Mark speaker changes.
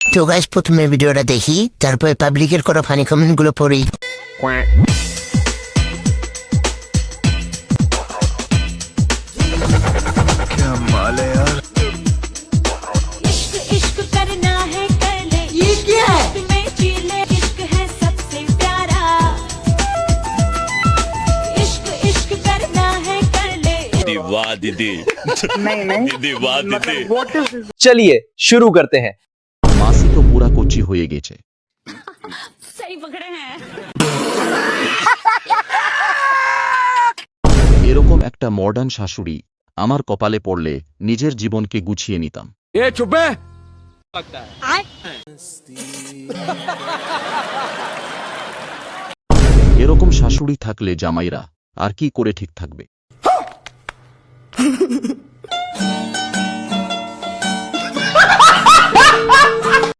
Speaker 1: তো গাইস প্রথমে ভিডিওটা দেখি, তারপরে পাবলিকের করা ফানি কমেন্ট গুলো পড়ি।
Speaker 2: इश्क इश्क करना है कर ले, ये क्या है में जी ले, इश्क है सबसे प्यारा, इश्क इश्क करना है कर ले।
Speaker 3: वाह दीदी
Speaker 4: नहीं नहीं
Speaker 3: दीदी वाह दीदी
Speaker 4: व्हाट इज
Speaker 5: चलिए शुरू करते हैं।
Speaker 6: মাসি তো পুরা কচি হয়ে গেছে।
Speaker 2: सही पकड़े हैं।
Speaker 6: এরকম একটা মডার্ন শাশুড়ি আমার কপালে পড়লে নিজের জীবনকে গুছিয়ে নিতাম। এরকম শাশুড়ি থাকলে জামাইরা আর কি করে ঠিক থাকবে।